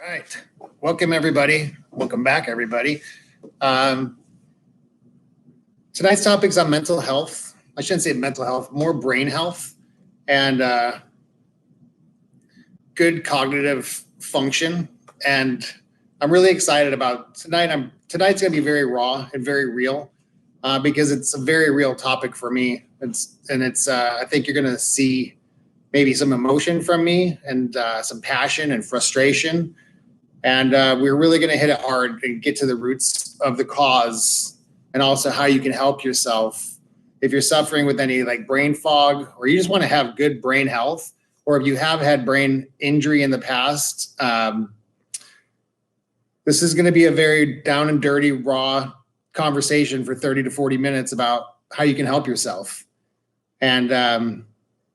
right. Welcome, everybody. Welcome back, everybody. Tonight's topic's on mental health. I shouldn't say mental health, more brain health and good cognitive function. And I'm really excited about tonight. Tonight's going to be very raw and very real because it's a very real topic for me. I think you're going to see maybe some emotion from me and some passion and frustration. And we're really going to hit it hard and get to the roots of the cause and also how you can help yourself if you're suffering with any like brain fog, or you just want to have good brain health, or if you have had brain injury in the past. This is going to be a very down and dirty, raw conversation for 30 to 40 minutes about how you can help yourself. And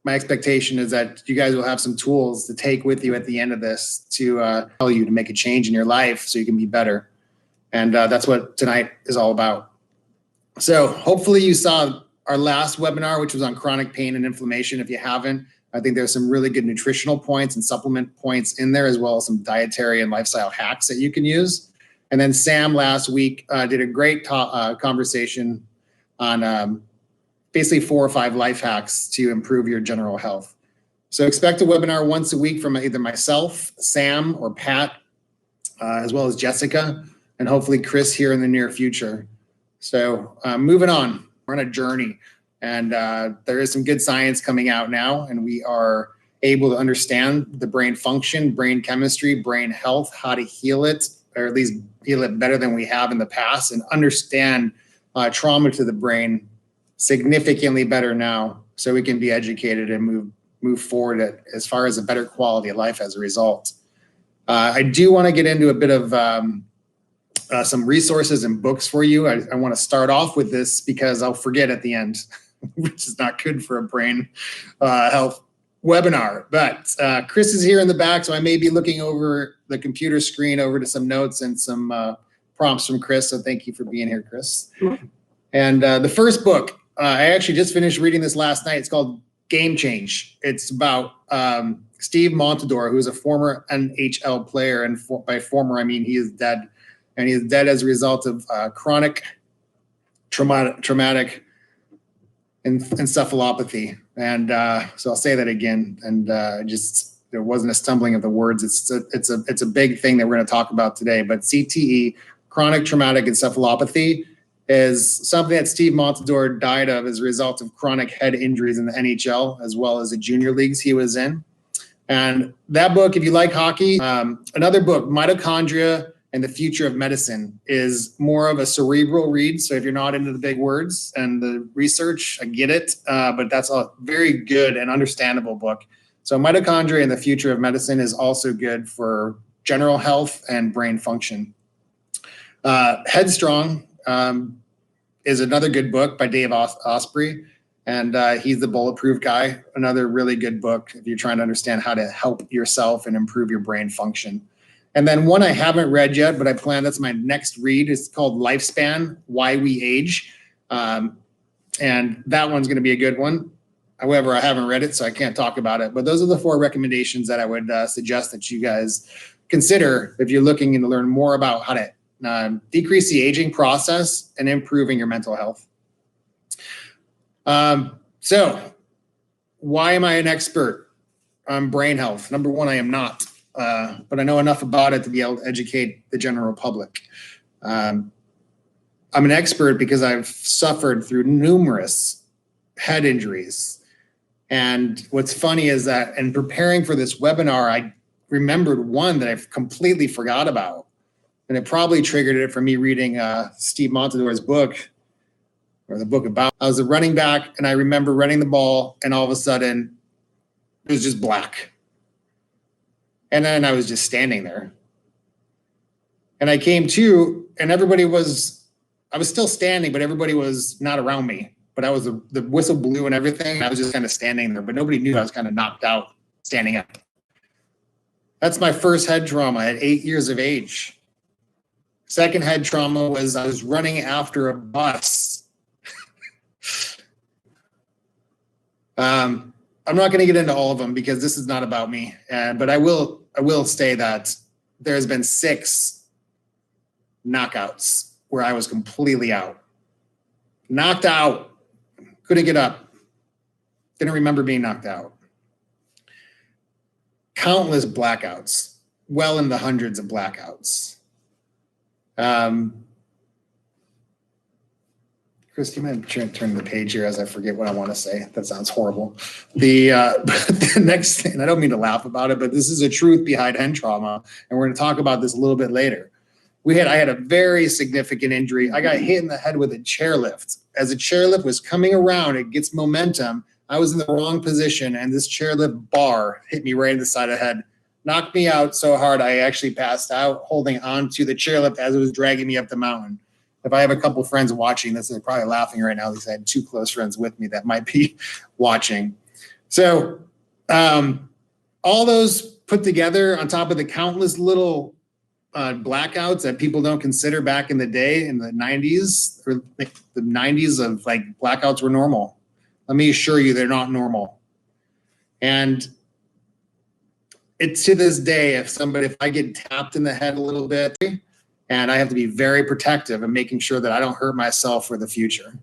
my expectation is that you guys will have some tools to take with you at the end of this to help you to make a change in your life so you can be better. And that's what tonight is all about. So hopefully you saw our last webinar, which was on chronic pain and inflammation. If you haven't, I think there's some really good nutritional points and supplement points in there, as well as some dietary and lifestyle hacks that you can use. And then Sam last week did a great conversation on basically 4 or 5 life hacks to improve your general health. So expect a webinar once a week from either myself, Sam, or Pat, as well as Jessica, and hopefully Chris here in the near future. So moving on, we're on a journey, and there is some good science coming out now, and we are able to understand the brain function, brain chemistry, brain health, how to heal it, or at least heal it better than we have in the past, and understand trauma to the brain significantly better now, so we can be educated and move forward as far as a better quality of life as a result. I do want to get into a bit of some resources and books for you. I want to start off with this because I'll forget at the end, which is not good for a brain health webinar. But Chris is here in the back, so I may be looking over the computer screen over to some notes and some prompts from Chris. So thank you for being here, Chris. And the first book, I actually just finished reading this last night. It's called Game Change. It's about Steve Montador, who is a former NHL player, and by former I mean he is dead, and he is dead as a result of chronic traumatic encephalopathy. And so I'll say that again, and there wasn't a stumbling of the words. It's a big thing that we're going to talk about today. But CTE, chronic traumatic encephalopathy, is something that Steve Montador died of as a result of chronic head injuries in the NHL, as well as the junior leagues he was in. And that book, if you like hockey, another book, Mitochondria and the Future of Medicine, is more of a cerebral read. So if you're not into the big words and the research, I get it, but that's a very good and understandable book. So Mitochondria and the Future of Medicine is also good for general health and brain function. Headstrong is another good book by Dave Osprey, and he's the Bulletproof guy. Another really good book if you're trying to understand how to help yourself and improve your brain function. And then one I haven't read yet, but I plan, that's my next read. It's called Lifespan, Why We Age. And that one's going to be a good one. However, I haven't read it, so I can't talk about it. But those are the 4 recommendations that I would suggest that you guys consider if you're looking to learn more about how to decrease the aging process and improving your mental health. So why am I an expert on brain health? Number one, I am not, but I know enough about it to be able to educate the general public. I'm an expert because I've suffered through numerous head injuries. And what's funny is that in preparing for this webinar, I remembered one that I've completely forgot about. And it probably triggered it for me reading Steve Montador's book, or the book about. I was a running back, and I remember running the ball, and all of a sudden, it was just black. And then I was just standing there. And I came to, and I was still standing, but everybody was not around me. But the whistle blew and everything, and I was just kind of standing there, but nobody knew I was kind of knocked out standing up. That's my first head trauma at 8 years of age. Second head trauma was I was running after a bus. I'm not going to get into all of them because this is not about me. But I will say that there's been 6 knockouts where I was completely out. Knocked out. Couldn't get up. Didn't remember being knocked out. Countless blackouts. Well in the hundreds of blackouts. Chris, do you mind turn the page here as I forget what I want to say? That sounds horrible. The next thing, and I don't mean to laugh about it, but this is a truth behind head trauma, and we're going to talk about this a little bit later. I had a very significant injury. I got hit in the head with a chairlift. As a chairlift was coming around, it gets momentum. I was in the wrong position, and this chairlift bar hit me right in the side of the head. Knocked me out so hard, I actually passed out holding on to the chairlift as it was dragging me up the mountain. If I have a couple friends watching this, they're probably laughing right now because I had 2 close friends with me that might be watching. So all those put together on top of the countless little blackouts that people don't consider back in the day in the 90s, or the 90s of like blackouts were normal. Let me assure you, they're not normal. And it's to this day, if I get tapped in the head a little bit, and I have to be very protective and making sure that I don't hurt myself for the future.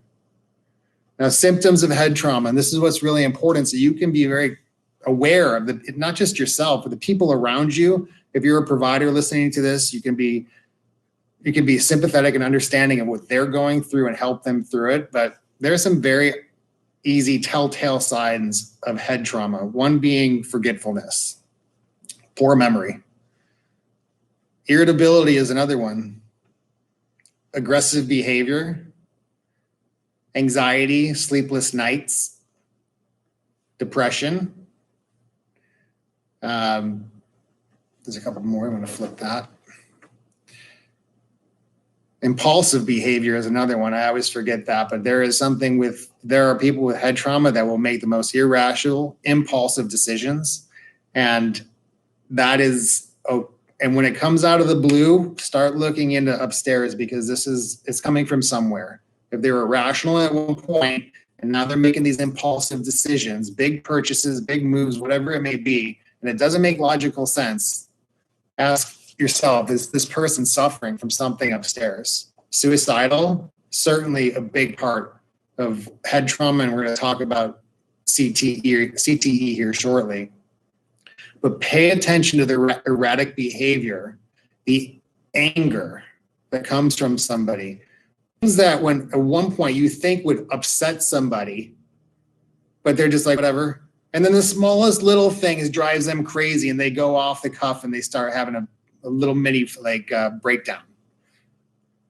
Now, symptoms of head trauma, and this is what's really important, so you can be very aware of not just yourself, but the people around you. If you're a provider listening to this, you can be sympathetic and understanding of what they're going through and help them through it. But there are some very easy telltale signs of head trauma. One being forgetfulness, poor memory. Irritability is another one. Aggressive behavior, anxiety, sleepless nights, depression. There's a couple more. I'm going to flip that. Impulsive behavior is another one. I always forget that, but there are people with head trauma that will make the most irrational, impulsive decisions. And that is, and when it comes out of the blue, start looking into upstairs, because it's coming from somewhere. If they were rational at one point and now they're making these impulsive decisions, big purchases, big moves, whatever it may be, and it doesn't make logical sense, ask yourself, is this person suffering from something upstairs? Suicidal, certainly a big part of head trauma, and we're going to talk about CTE here shortly. But pay attention to the erratic behavior, the anger that comes from somebody. Things that when at one point you think would upset somebody, but they're just like, whatever. And then the smallest little thing drives them crazy, and they go off the cuff and they start having a little mini breakdown.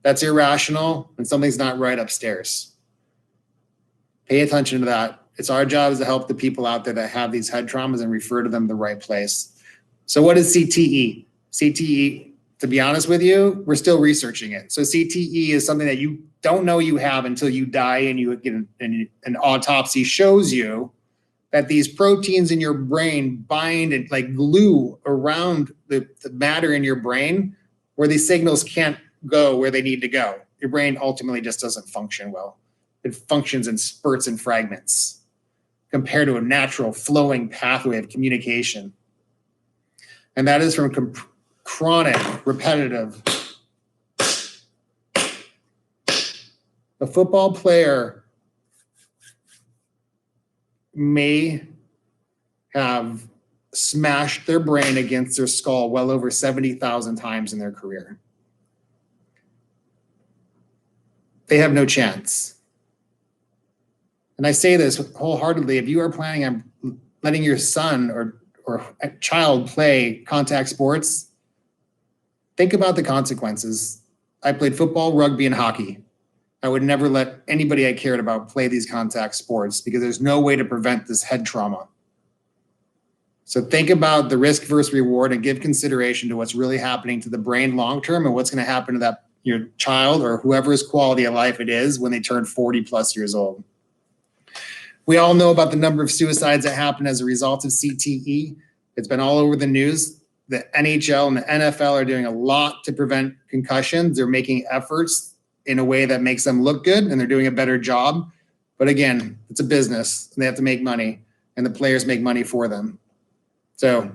That's irrational, and something's not right upstairs. Pay attention to that. It's our job is to help the people out there that have these head traumas and refer to them the right place. So what is CTE? CTE, to be honest with you, we're still researching it. So CTE is something that you don't know you have until you die, and you get an autopsy shows you that these proteins in your brain bind and like glue around the matter in your brain where these signals can't go where they need to go. Your brain ultimately just doesn't function well. It functions in spurts and fragments compared to a natural flowing pathway of communication. And that is from chronic, repetitive. A football player may have smashed their brain against their skull well over 70,000 times in their career. They have no chance. And I say this wholeheartedly, if you are planning on letting your son or a child play contact sports, think about the consequences. I played football, rugby, and hockey. I would never let anybody I cared about play these contact sports because there's no way to prevent this head trauma. So think about the risk versus reward and give consideration to what's really happening to the brain long-term and what's going to happen to that your child or whoever's quality of life it is when they turn 40 plus years old. We all know about the number of suicides that happen as a result of CTE. It's been all over the news. The NHL and the NFL are doing a lot to prevent concussions. They're making efforts in a way that makes them look good, and they're doing a better job. But again, it's a business, and they have to make money, and the players make money for them. So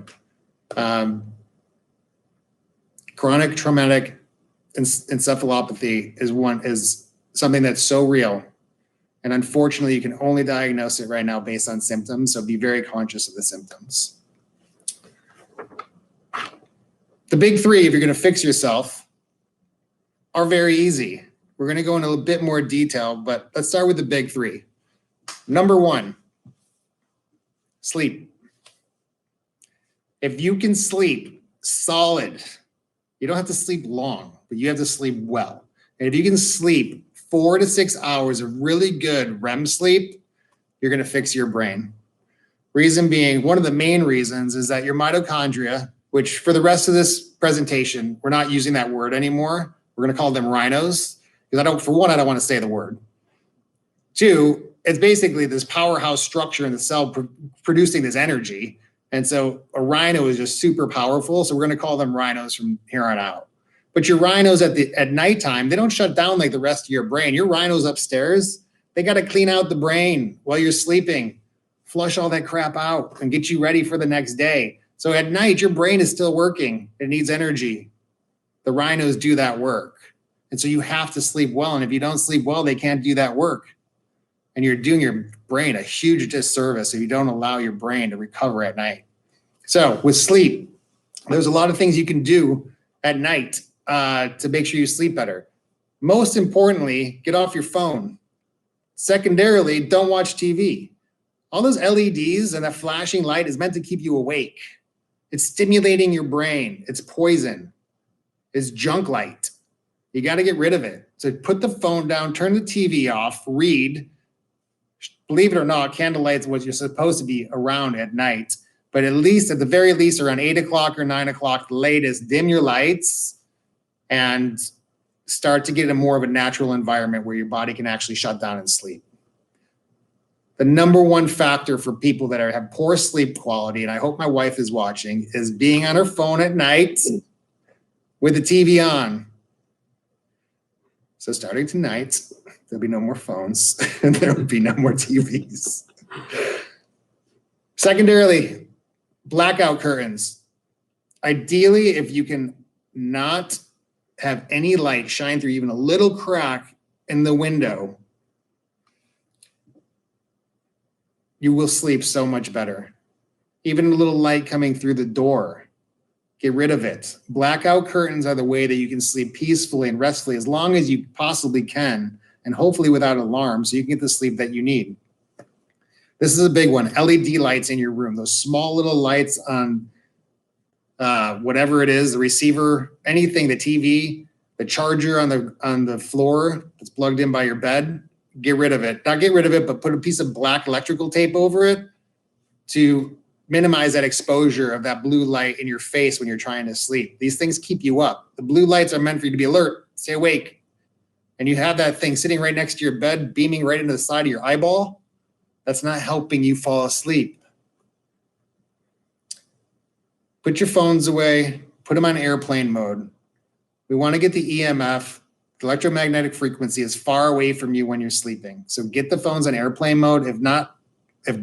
Chronic traumatic encephalopathy is something that's so real. And unfortunately, you can only diagnose it right now based on symptoms. So be very conscious of the symptoms. The big three, if you're going to fix yourself, are very easy. We're going to go into a bit more detail, but let's start with the big three. Number one, sleep. If you can sleep solid, you don't have to sleep long, but you have to sleep well. And if you can sleep 4 to 6 hours of really good REM sleep, you're going to fix your brain. Reason being, one of the main reasons is that your mitochondria, which for the rest of this presentation, we're not using that word anymore. We're going to call them rhinos, because for one, I don't want to say the word. Two, it's basically this powerhouse structure in the cell producing this energy. And so a rhino is just super powerful. So we're going to call them rhinos from here on out. But your rhinos at nighttime, they don't shut down like the rest of your brain. Your rhinos upstairs, they got to clean out the brain while you're sleeping, flush all that crap out and get you ready for the next day. So at night, your brain is still working. It needs energy. The rhinos do that work. And so you have to sleep well. And if you don't sleep well, they can't do that work. And you're doing your brain a huge disservice if you don't allow your brain to recover at night. So with sleep, there's a lot of things you can do at night to make sure you sleep better. Most importantly, get off your phone. Secondarily, don't watch TV. All those LEDs and that flashing light is meant to keep you awake. It's stimulating your brain. It's poison. It's junk light. You got to get rid of it. So put the phone down, turn the TV off, read. Believe it or not, candlelight's what you're supposed to be around at night. But at the very least, around 8 o'clock or 9 o'clock, the latest, dim your lights and start to get in more of a natural environment where your body can actually shut down and sleep. The number one factor for people that have poor sleep quality, and I hope my wife is watching, is being on her phone at night with the TV on. So starting tonight, there'll be no more phones and there will be no more TVs. Secondarily, blackout curtains. Ideally, if you can not have any light shine through even a little crack in the window, you will sleep so much better. Even a little light coming through the door, get rid of it. Blackout curtains are the way that you can sleep peacefully and restfully as long as you possibly can, and hopefully without alarm, so you can get the sleep that you need. This is a big one, LED lights in your room, those small little lights on whatever it is, the receiver, anything, the TV, the charger on the floor that's plugged in by your bed, get rid of it. Not get rid of it, but put a piece of black electrical tape over it to minimize that exposure of that blue light in your face when you're trying to sleep. These things keep you up. The blue lights are meant for you to be alert, stay awake. And you have that thing sitting right next to your bed, beaming right into the side of your eyeball. That's not helping you fall asleep. Put your phones away, put them on airplane mode. We want to get the EMF, the electromagnetic frequency, as far away from you when you're sleeping. So get the phones on airplane mode. If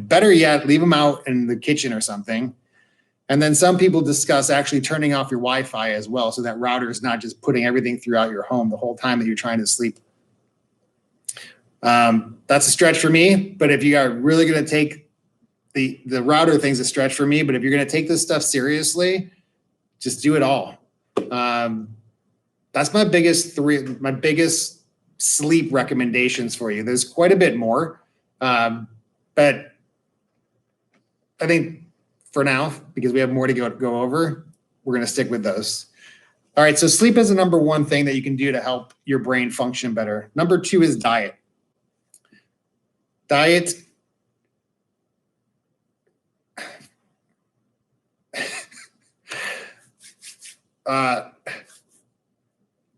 better yet, leave them out in the kitchen or something. And then some people discuss actually turning off your Wi-Fi as well, so that router is not just putting everything throughout your home the whole time that you're trying to sleep. That's a stretch for me, but if you are really going to take the router thing's a stretch for me, but if you're going to take this stuff seriously, just do it all. That's my biggest sleep recommendations for you. There's quite a bit more, but I think for now, because we have more to go over, we're going to stick with those. All right, so sleep is the number one thing that you can do to help your brain function better. Number two is diet. Diet.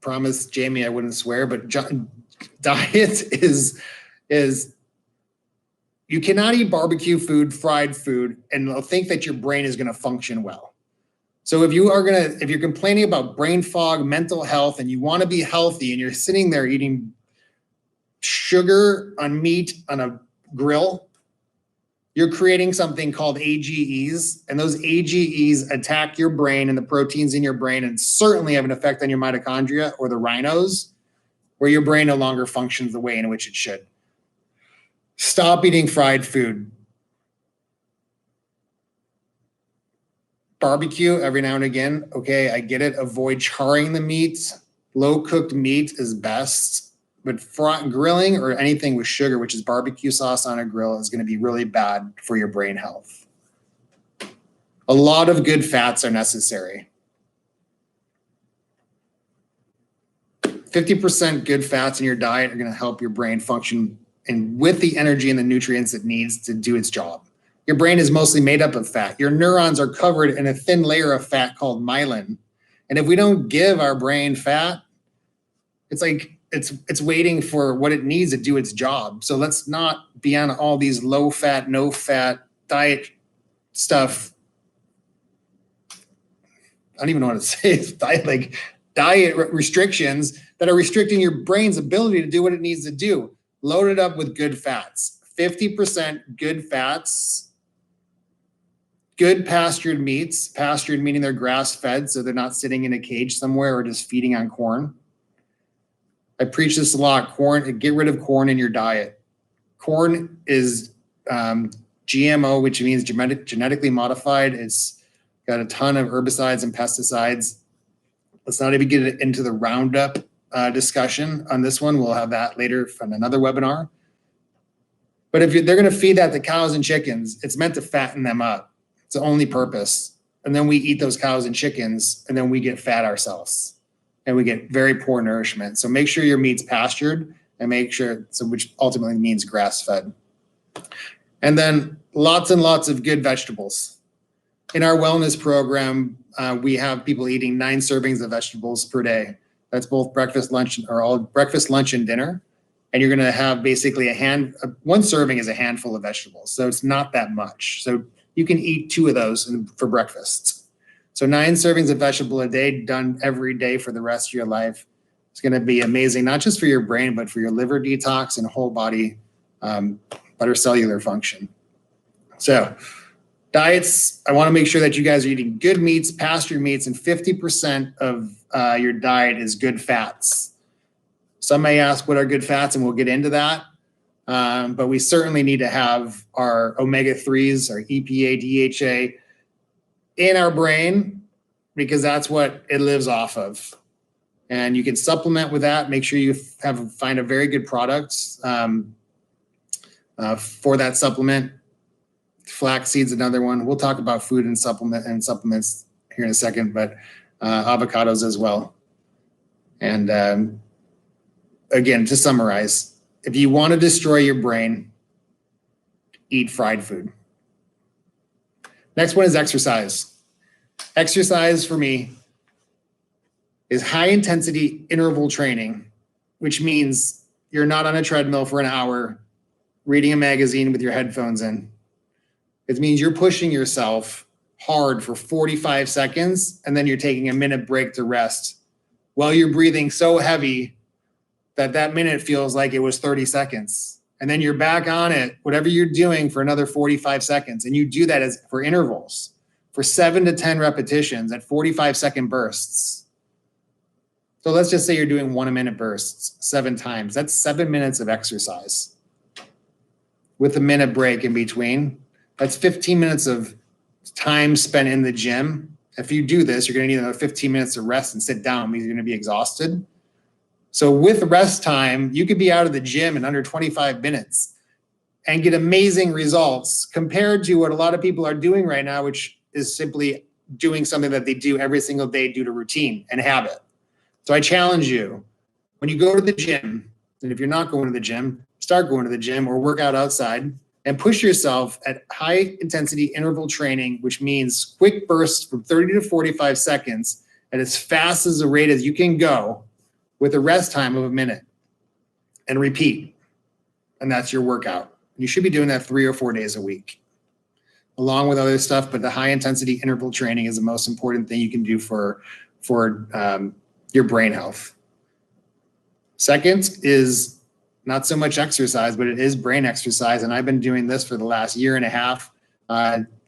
Promise Jamie I wouldn't swear, but diet is you cannot eat barbecue food, fried food, and think that your brain is going to function well. So if you're complaining about brain fog, mental health, and you want to be healthy, and you're sitting there eating sugar on meat on a grill, you're creating something called AGEs, and those AGEs attack your brain and the proteins in your brain, and certainly have an effect on your mitochondria or the rhinos, where your brain no longer functions the way in which it should. Stop eating fried food. Barbecue every now and again, okay, I get it. Avoid charring the meat. Low cooked meat is best, but grilling or anything with sugar, which is barbecue sauce on a grill, is going to be really bad for your brain health. A lot of good fats are necessary. 50% good fats in your diet are going to help your brain function and with the energy and the nutrients it needs to do its job. Your brain is mostly made up of fat. Your neurons are covered in a thin layer of fat called myelin. And if we don't give our brain fat, it's like it's waiting for what it needs to do its job. So let's not be on all these low fat, no fat diet stuff. I don't even know what to say. Diet restrictions that are restricting your brain's ability to do what it needs to do. Load it up with good fats. 50% good fats. Good pastured meats, pastured meaning they're grass-fed, so they're not sitting in a cage somewhere or just feeding on corn. I preach this a lot. Corn, get rid of corn in your diet. Corn is GMO, which means genetically modified. It's got a ton of herbicides and pesticides. Let's not even get into the Roundup discussion on this one. We'll have that later from another webinar. But if they're going to feed that to cows and chickens, it's meant to fatten them up. It's the only purpose. And then we eat those cows and chickens, and then we get fat ourselves. And we get very poor nourishment. So make sure your meat's pastured, and make sure, which ultimately means grass-fed. And then lots and lots of good vegetables. In our wellness program, we have people eating 9 servings of vegetables per day. That's both breakfast, lunch, and dinner. And you're going to have basically one serving is a handful of vegetables. So it's not that much. So you can eat 2 of those for breakfast. So 9 servings of vegetable a day done every day for the rest of your life. It's going to be amazing, not just for your brain, but for your liver detox and whole body, better cellular function. So diets, I want to make sure that you guys are eating good meats, pastured meats, and 50% of your diet is good fats. Some may ask what are good fats, and we'll get into that. But we certainly need to have our omega-3s, our EPA, DHA in our brain, because that's what it lives off of. And you can supplement with that. Make sure you find a very good product for that supplement. Flaxseed's another one. We'll talk about food and supplements here in a second, but avocados as well. And again, to summarize, if you want to destroy your brain, eat fried food. Next one is exercise. Exercise for me is high intensity interval training, which means you're not on a treadmill for an hour reading a magazine with your headphones in. It means you're pushing yourself hard for 45 seconds, and then you're taking a minute break to rest while you're breathing so heavy that minute feels like it was 30 seconds. And then you're back on it, whatever you're doing, for another 45 seconds. And you do that for intervals, for 7 to 10 repetitions at 45-second bursts. So let's just say you're doing 1-minute bursts 7 times. That's 7 minutes of exercise with a minute break in between. That's 15 minutes of time spent in the gym. If you do this, you're going to need another 15 minutes to rest and sit down because you're going to be exhausted. So with rest time, you could be out of the gym in under 25 minutes and get amazing results compared to what a lot of people are doing right now, which is simply doing something that they do every single day due to routine and habit. So I challenge you, when you go to the gym, and if you're not going to the gym, start going to the gym or work out outside and push yourself at high intensity interval training, which means quick bursts from 30 to 45 seconds at as fast as a rate as you can go, with a rest time of a minute, and repeat. And that's your workout. You should be doing that 3 or 4 days a week, along with other stuff, but the high intensity interval training is the most important thing you can do for your brain health. Second is not so much exercise, but it is brain exercise. And I've been doing this for the last year and a half.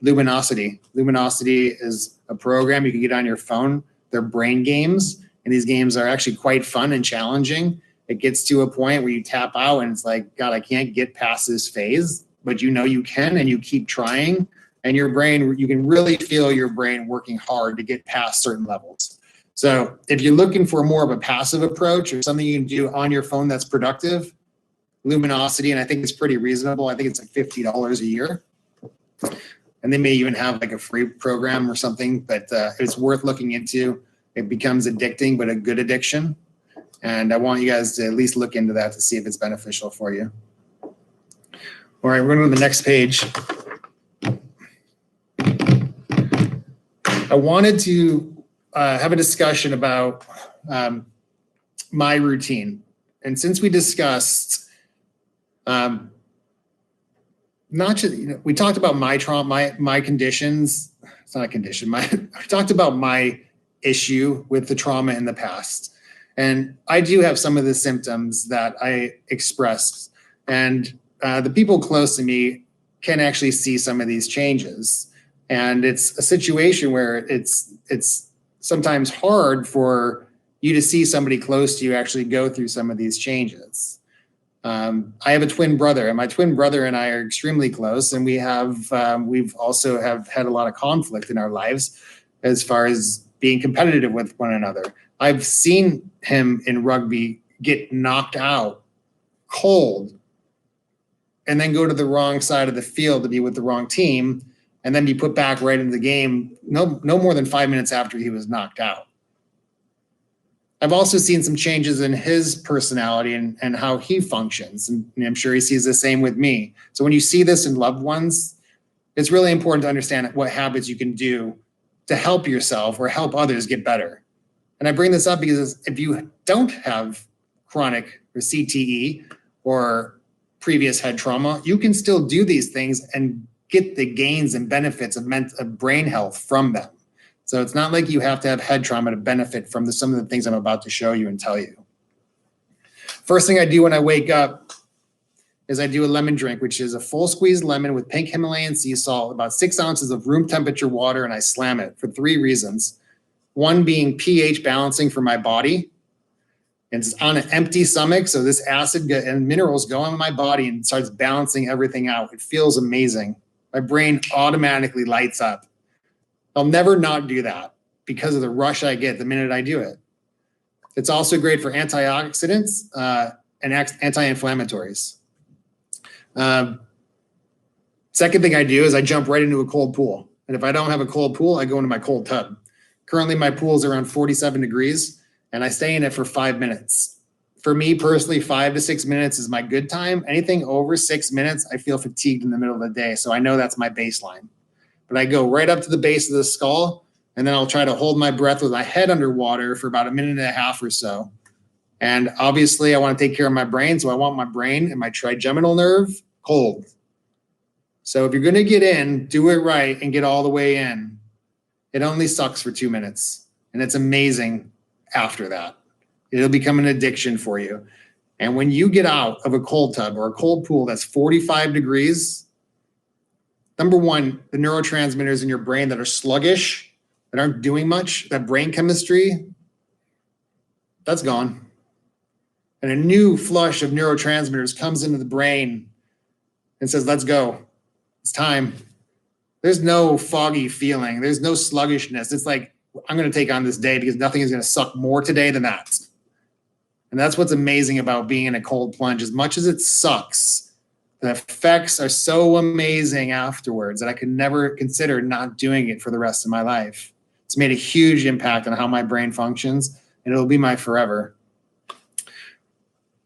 Luminosity. Luminosity is a program you can get on your phone. They're brain games, and these games are actually quite fun and challenging. It gets to a point where you tap out and it's like, God, I can't get past this phase, but you know you can, and you keep trying. And your brain, you can really feel your brain working hard to get past certain levels. So if you're looking for more of a passive approach or something you can do on your phone that's productive, Luminosity, and I think it's pretty reasonable. I think it's like $50 a year. And they may even have like a free program or something, but it's worth looking into. It becomes addicting, but a good addiction. And I want you guys to at least look into that to see if it's beneficial for you. All right, we're going to the next page. I wanted to have a discussion about my routine. And since we discussed, not just, we talked about my trauma, my conditions. It's not a condition. We talked about my issue with the trauma in the past. And I do have some of the symptoms that I expressed. And the people close to me can actually see some of these changes. And it's a situation where it's sometimes hard for you to see somebody close to you actually go through some of these changes. I have a twin brother, and my twin brother and I are extremely close, and we've also had a lot of conflict in our lives as far as being competitive with one another. I've seen him in rugby get knocked out cold and then go to the wrong side of the field to be with the wrong team and then be put back right into the game no more than 5 minutes after he was knocked out. I've also seen some changes in his personality and how he functions, and I'm sure he sees the same with me. So when you see this in loved ones, it's really important to understand what habits you can do to help yourself or help others get better. And I bring this up because if you don't have chronic or CTE or previous head trauma, you can still do these things and get the gains and benefits of brain health from them. So it's not like you have to have head trauma to benefit from some of the things I'm about to show you and tell you. First thing I do when I wake up is I do a lemon drink, which is a full squeezed lemon with pink Himalayan sea salt, about 6 ounces of room temperature water, and I slam it for 3 reasons. One being pH balancing for my body. It's on an empty stomach, so this acid and minerals go in my body and starts balancing everything out. It feels amazing. My brain automatically lights up. I'll never not do that because of the rush I get the minute I do it. It's also great for antioxidants and anti-inflammatories. Second thing I do is I jump right into a cold pool. And if I don't have a cold pool, I go into my cold tub. Currently, my pool is around 47 degrees, and I stay in it for 5 minutes. For me personally, 5 to 6 minutes is my good time. Anything over 6 minutes, I feel fatigued in the middle of the day. So I know that's my baseline. But I go right up to the base of the skull, and then I'll try to hold my breath with my head underwater for about 1.5 minutes or so. And obviously, I want to take care of my brain, so I want my brain and my trigeminal nerve cold. So if you're going to get in, do it right and get all the way in. It only sucks for 2 minutes, and it's amazing after that. It'll become an addiction for you. And when you get out of a cold tub or a cold pool that's 45 degrees, number one, the neurotransmitters in your brain that are sluggish, that aren't doing much, that brain chemistry, that's gone. And a new flush of neurotransmitters comes into the brain and says, let's go. It's time. There's no foggy feeling. There's no sluggishness. It's like, I'm going to take on this day because nothing is going to suck more today than that. And that's what's amazing about being in a cold plunge. As much as it sucks, the effects are so amazing afterwards that I could never consider not doing it for the rest of my life. It's made a huge impact on how my brain functions, and it'll be my forever.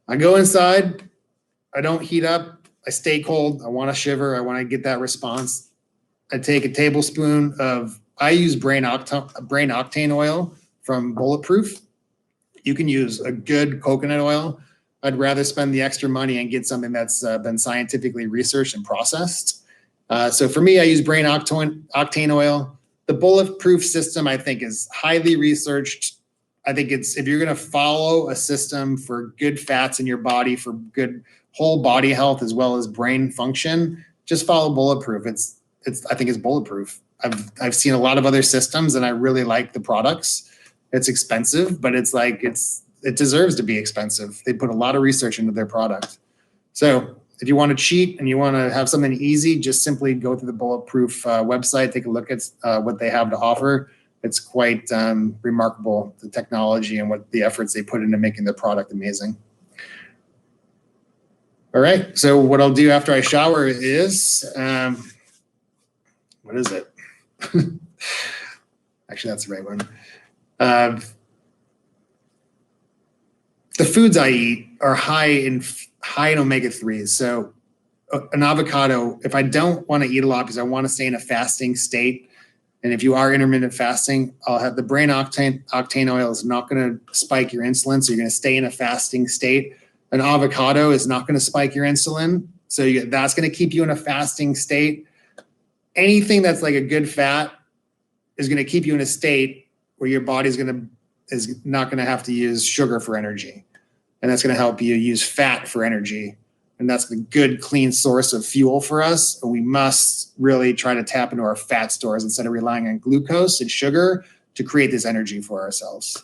I go inside. I don't heat up. I stay cold. I want to shiver. I want to get that response. I take a tablespoon of, I use brain octane oil from Bulletproof. You can use a good coconut oil. I'd rather spend the extra money and get something that's been scientifically researched and processed. So for me, I use brain octane oil. The Bulletproof system, I think, is highly researched. I think if you're going to follow a system for good fats in your body, for good whole body health, as well as brain function, just follow Bulletproof. I think it's bulletproof. I've seen a lot of other systems and I really like the products. It's expensive, but it deserves to be expensive. They put a lot of research into their product. So if you want to cheat and you want to have something easy, just simply go to the Bulletproof website, take a look at what they have to offer. It's quite remarkable, the technology and what the efforts they put into making their product amazing. All right, so what I'll do after I shower is, what is it? Actually, that's the right one. The foods I eat are high in omega-3s. So an avocado, if I don't want to eat a lot because I want to stay in a fasting state, and if you are intermittent fasting, I'll have the brain octane oil is not going to spike your insulin, so you're going to stay in a fasting state. An avocado is not going to spike your insulin, so that's going to keep you in a fasting state. Anything that's like a good fat is going to keep you in a state where your body is not going to have to use sugar for energy. And that's going to help you use fat for energy. And that's a good, clean source of fuel for us. And we must really try to tap into our fat stores instead of relying on glucose and sugar to create this energy for ourselves.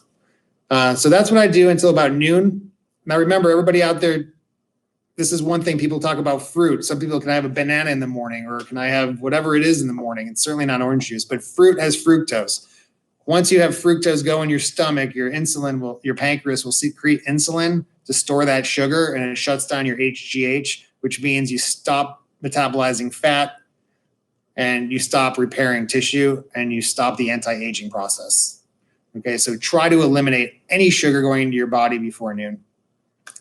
So that's what I do until about noon. Now, remember, everybody out there, this is one thing people talk about fruit. Some people, can I have a banana in the morning, or can I have whatever it is in the morning? It's certainly not orange juice, but fruit has fructose. Once you have fructose go in your stomach, your pancreas will secrete insulin to store that sugar, and it shuts down your HGH, which means you stop metabolizing fat and you stop repairing tissue and you stop the anti-aging process. Okay, so try to eliminate any sugar going into your body before noon.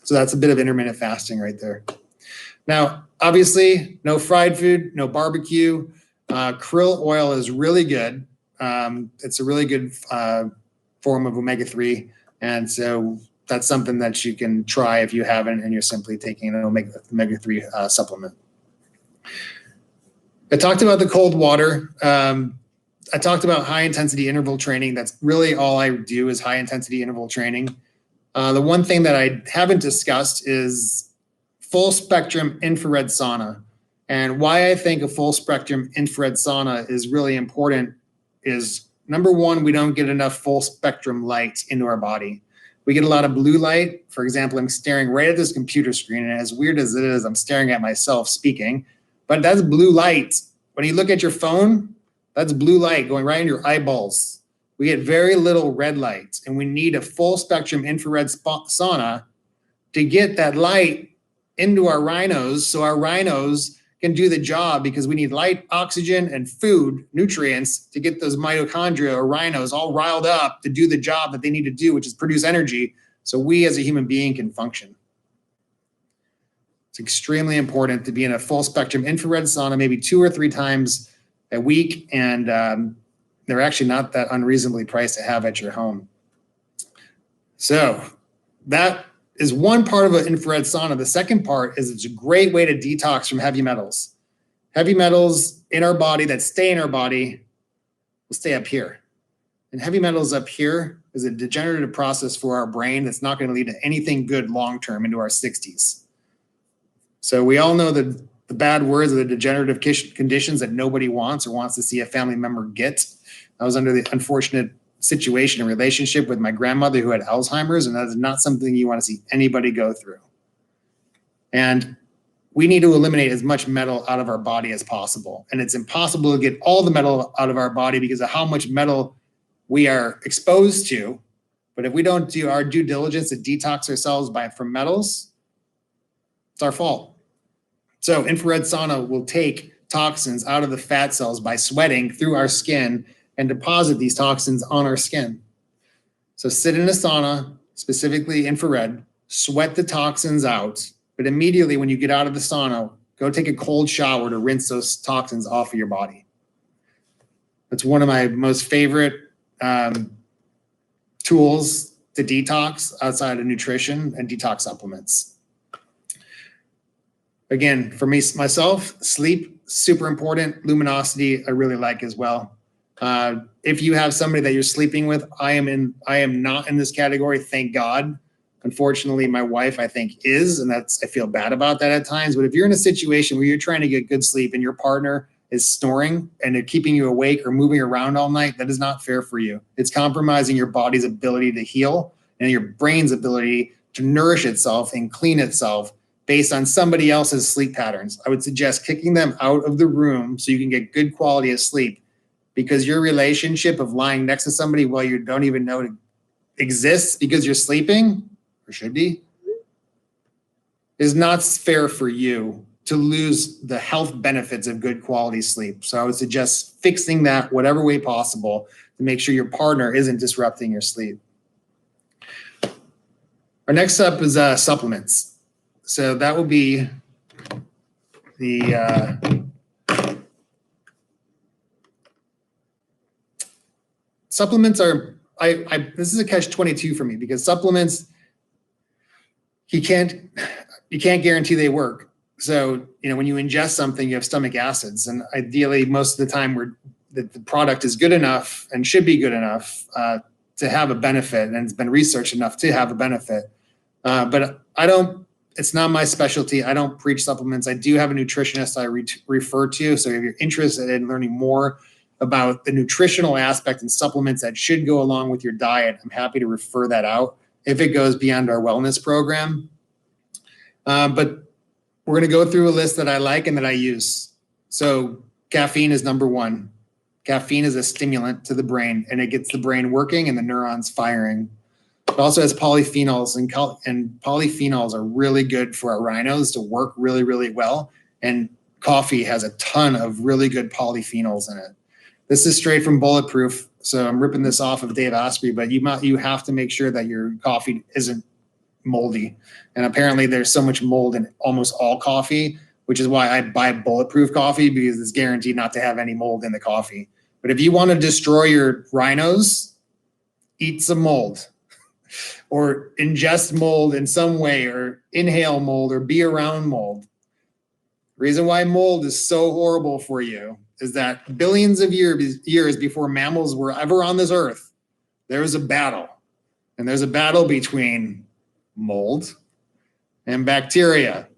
So that's a bit of intermittent fasting right there. Now, obviously, no fried food, no barbecue. Krill oil is really good. It's a really good form of omega-3. And so that's something that you can try if you haven't and you're simply taking an omega-3 supplement. I talked about the cold water. I talked about high intensity interval training. That's really all I do is high intensity interval training. The one thing that I haven't discussed is full spectrum infrared sauna. And why I think a full spectrum infrared sauna is really important is, number one, we don't get enough full spectrum light into our body. We get a lot of blue light. For example, I'm staring right at this computer screen, and as weird as it is, I'm staring at myself speaking, but that's blue light. When you look at your phone, that's blue light going right in your eyeballs. We get very little red light, and we need a full spectrum infrared sauna to get that light into our rhinos so our rhinos can do the job, because we need light, oxygen, and food, nutrients, to get those mitochondria or rhinos all riled up to do the job that they need to do, which is produce energy, so we as a human being can function. It's extremely important to be in a full spectrum infrared sauna, maybe 2 or 3 times a week, and they're actually not that unreasonably priced to have at your home. So that is one part of an infrared sauna. The second part is it's a great way to detox from heavy metals. Heavy metals in our body that stay in our body will stay up here. And heavy metals up here is a degenerative process for our brain that's not going to lead to anything good long-term into our 60s. So we all know the bad words of the degenerative conditions that nobody wants or wants to see a family member get. I was under the unfortunate situation and relationship with my grandmother who had Alzheimer's, and that is not something you want to see anybody go through. And we need to eliminate as much metal out of our body as possible. And it's impossible to get all the metal out of our body because of how much metal we are exposed to. But if we don't do our due diligence to detox ourselves from metals, it's our fault. So infrared sauna will take toxins out of the fat cells by sweating through our skin and deposit these toxins on our skin. So sit in a sauna, specifically infrared, sweat the toxins out, but immediately when you get out of the sauna, go take a cold shower to rinse those toxins off of your body. That's one of my most favorite tools to detox outside of nutrition and detox supplements. Again, for me, myself, sleep, super important. Luminosity, I really like as well. If you have somebody that you're sleeping with, I am not in this category, thank God. Unfortunately, my wife, I think, is, and I feel bad about that at times. But if you're in a situation where you're trying to get good sleep and your partner is snoring and they're keeping you awake or moving around all night, that is not fair for you. It's compromising your body's ability to heal and your brain's ability to nourish itself and clean itself based on somebody else's sleep patterns. I would suggest kicking them out of the room so you can get good quality of sleep, because your relationship of lying next to somebody while you don't even know it exists because you're sleeping, or should be, is not fair for you to lose the health benefits of good quality sleep. So I would suggest fixing that whatever way possible to make sure your partner isn't disrupting your sleep. Our next up is supplements. So that will be the supplements are, this is a catch-22 for me, because supplements, you can't guarantee they work. So, when you ingest something, you have stomach acids, and ideally most of the time the product is good enough and should be good enough to have a benefit, and it's been researched enough to have a benefit. But it's not my specialty. I don't preach supplements. I do have a nutritionist I refer to. So if you're interested in learning more about the nutritional aspect and supplements that should go along with your diet, I'm happy to refer that out if it goes beyond our wellness program. But we're going to go through a list that I like and that I use. So caffeine is number one. Caffeine is a stimulant to the brain, and it gets the brain working and the neurons firing. It also has polyphenols, and polyphenols are really good for our rhinos to work really, really well. And coffee has a ton of really good polyphenols in it. This is straight from Bulletproof, so I'm ripping this off of Dave Asprey, but you have to make sure that your coffee isn't moldy. And apparently there's so much mold in almost all coffee, which is why I buy Bulletproof coffee, because it's guaranteed not to have any mold in the coffee. But if you want to destroy your rhinos, eat some mold or ingest mold in some way, or inhale mold, or be around mold. The reason why mold is so horrible for you is that billions of years before mammals were ever on this earth, there was a battle. And there's a battle between mold and bacteria.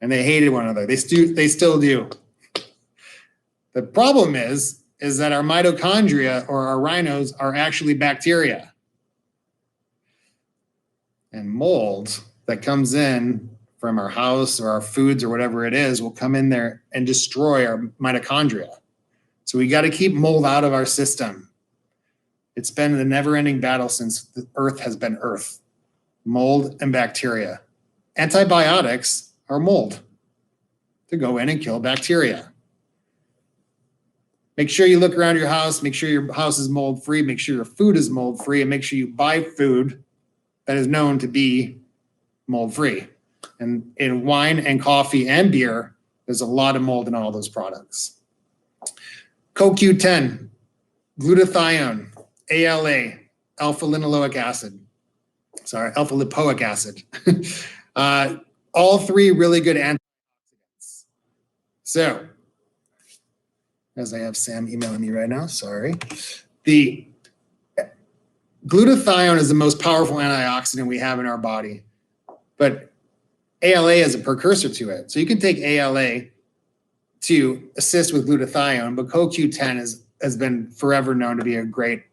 And they hated one another. They still do. The problem is that our mitochondria, or our rhinos, are actually bacteria. And mold that comes in from our house or our foods or whatever it is will come in there and destroy our mitochondria. So we got to keep mold out of our system. It's been a never-ending battle since the earth has been earth. Mold and bacteria. Antibiotics are mold to go in and kill bacteria. Make sure you look around your house, make sure your house is mold-free, make sure your food is mold-free, and make sure you buy food that is known to be mold-free. And in wine and coffee and beer, there's a lot of mold in all those products. CoQ10, glutathione, ALA, alpha-lipoic acid. All three really good antioxidants. So, as I have Sam emailing me right now, sorry. The glutathione is the most powerful antioxidant we have in our body, but ALA is a precursor to it. So you can take ALA to assist with glutathione, but CoQ10 has been forever known to be a great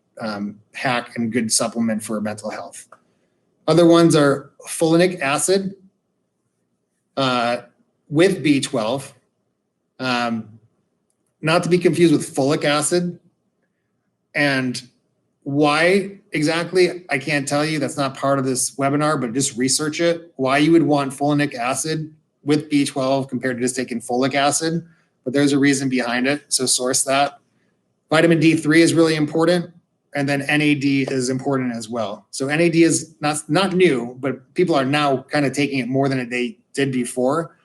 hack and good supplement for mental health. Other ones are folinic acid with B12, not to be confused with folic acid. And why exactly, I can't tell you. That's not part of this webinar, but just research it. Why you would want folinic acid with B12 compared to just taking folic acid. But there's a reason behind it, so source that. Vitamin D3 is really important, and then NAD is important as well. So NAD is not new, but people are now kind of taking it more than they did before.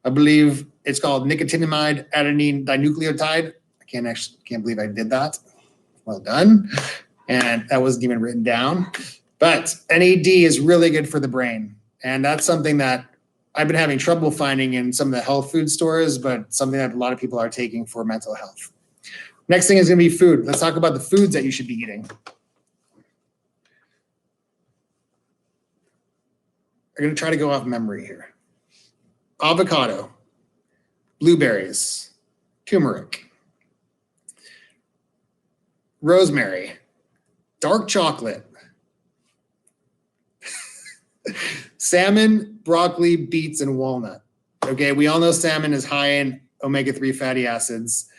I believe it's called nicotinamide adenine dinucleotide. I can't believe I did that. Well done. And that wasn't even written down. But NAD is really good for the brain. And that's something that I've been having trouble finding in some of the health food stores, but something that a lot of people are taking for mental health. Next thing is going to be food. Let's talk about the foods that you should be eating. I'm going to try to go off memory here. Avocado, blueberries, turmeric, rosemary, dark chocolate, salmon, broccoli, beets, and walnut. Okay, we all know salmon is high in omega-3 fatty acids.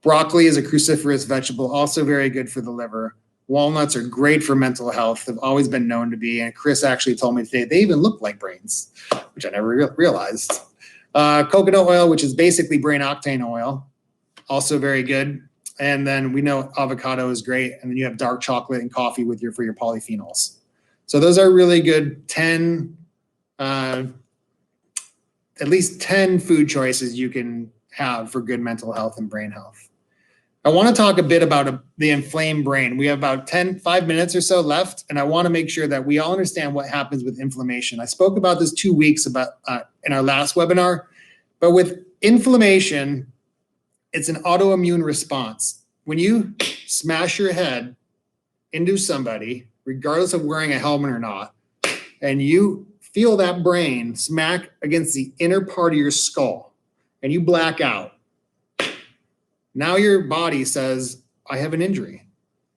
Broccoli is a cruciferous vegetable, also very good for the liver. Walnuts are great for mental health. They've always been known to be. And Chris actually told me today they even look like brains, which I never realized. Coconut oil, which is basically brain octane oil, also very good. And then we know avocado is great. And then you have dark chocolate and coffee for your polyphenols. So those are really good at least 10 food choices you can have for good mental health and brain health. I want to talk a bit about the inflamed brain. We have about 5 minutes or so left, and I want to make sure that we all understand what happens with inflammation. I spoke about this 2 weeks in our last webinar, but with inflammation, it's an autoimmune response. When you smash your head into somebody, regardless of wearing a helmet or not, and you feel that brain smack against the inner part of your skull, and you black out, now your body says, I have an injury.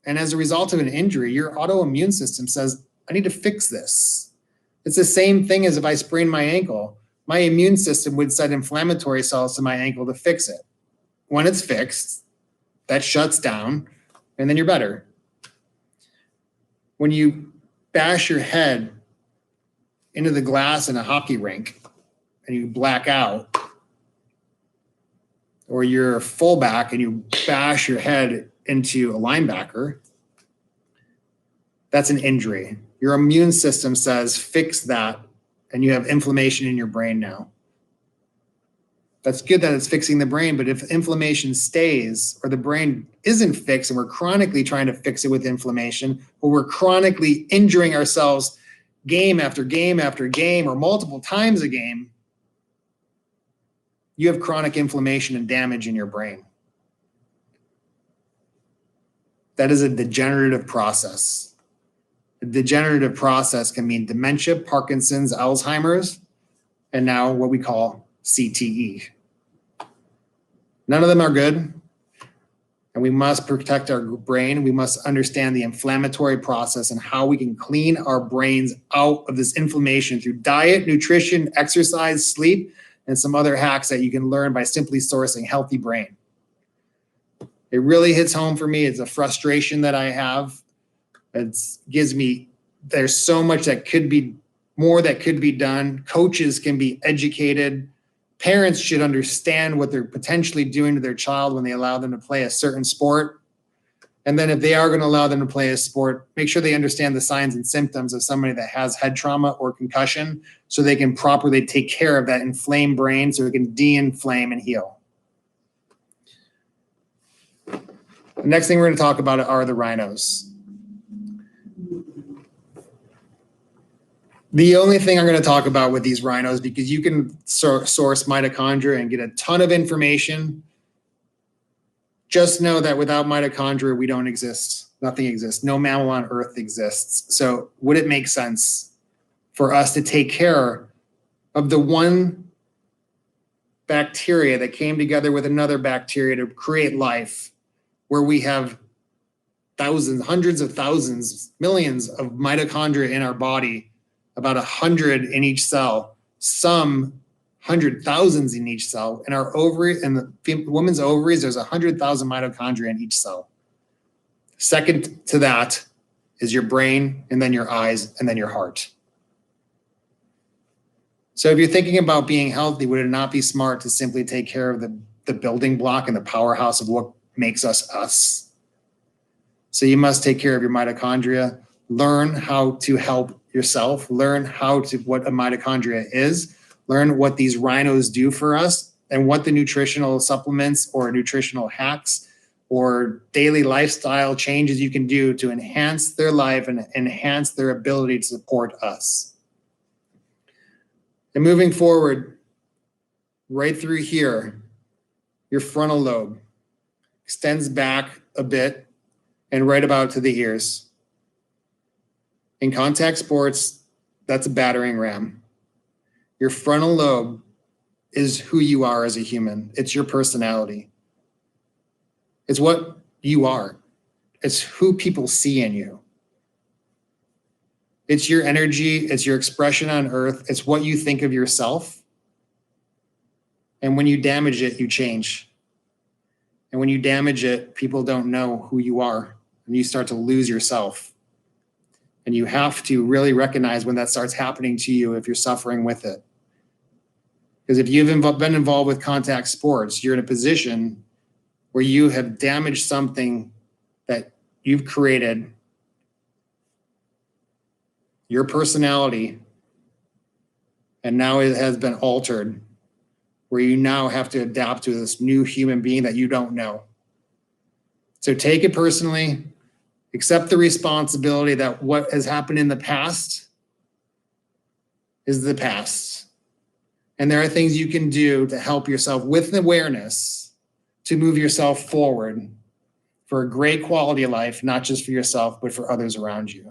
And as a result of an injury, your autoimmune system says, I need to fix this. It's the same thing as if I sprain my ankle. My immune system would send inflammatory cells to my ankle to fix it. When it's fixed, that shuts down, and then you're better. When you bash your head into the glass in a hockey rink and you black out, or you're a fullback and you bash your head into a linebacker, that's an injury. Your immune system says, fix that, and you have inflammation in your brain now. That's good that it's fixing the brain, but if inflammation stays or the brain isn't fixed and we're chronically trying to fix it with inflammation, or we're chronically injuring ourselves game after game after game or multiple times a game, you have chronic inflammation and damage in your brain. That is a degenerative process. A degenerative process can mean dementia, Parkinson's, Alzheimer's, and now what we call CTE. None of them are good, and we must protect our brain. We must understand the inflammatory process and how we can clean our brains out of this inflammation through diet, nutrition, exercise, sleep, and some other hacks that you can learn by simply sourcing Healthy Brain. It really hits home for me. It's a frustration that I have. There's so much that could be more that could be done. Coaches can be educated. Parents should understand what they're potentially doing to their child when they allow them to play a certain sport. And then if they are going to allow them to play a sport, make sure they understand the signs and symptoms of somebody that has head trauma or concussion so they can properly take care of that inflamed brain so it can de-inflame and heal. The next thing we're going to talk about are the rhinos. The only thing I'm going to talk about with these rhinos, because you can source mitochondria and get a ton of information. Just know that without mitochondria, we don't exist. Nothing exists. No mammal on Earth exists. So would it make sense for us to take care of the one bacteria that came together with another bacteria to create life, where we have thousands, hundreds of thousands, millions of mitochondria in our body, about 100 in each cell, some 100,000 in each cell. In our ovary, in the woman's ovaries, there's 100,000 mitochondria in each cell. Second to that is your brain, and then your eyes, and then your heart. So if you're thinking about being healthy, would it not be smart to simply take care of the building block and the powerhouse of what makes us us? So you must take care of your mitochondria, learn how to help yourself, learn what a mitochondria is, learn what these rhinos do for us, and what the nutritional supplements or nutritional hacks or daily lifestyle changes you can do to enhance their life and enhance their ability to support us. And moving forward, right through here, your frontal lobe. extends back a bit and right about to the ears. In contact sports, that's a battering ram. Your frontal lobe is who you are as a human. It's your personality. It's what you are. It's who people see in you. It's your energy. It's your expression on earth. It's what you think of yourself. And when you damage it, you change. And when you damage it, people don't know who you are. And you start to lose yourself. And you have to really recognize when that starts happening to you if you're suffering with it. Because if you've been involved with contact sports, you're in a position where you have damaged something that you've created, your personality, and now it has been altered, where you now have to adapt to this new human being that you don't know. So take it personally, accept the responsibility that what has happened in the past is the past. And there are things you can do to help yourself with awareness to move yourself forward for a great quality of life, not just for yourself, but for others around you.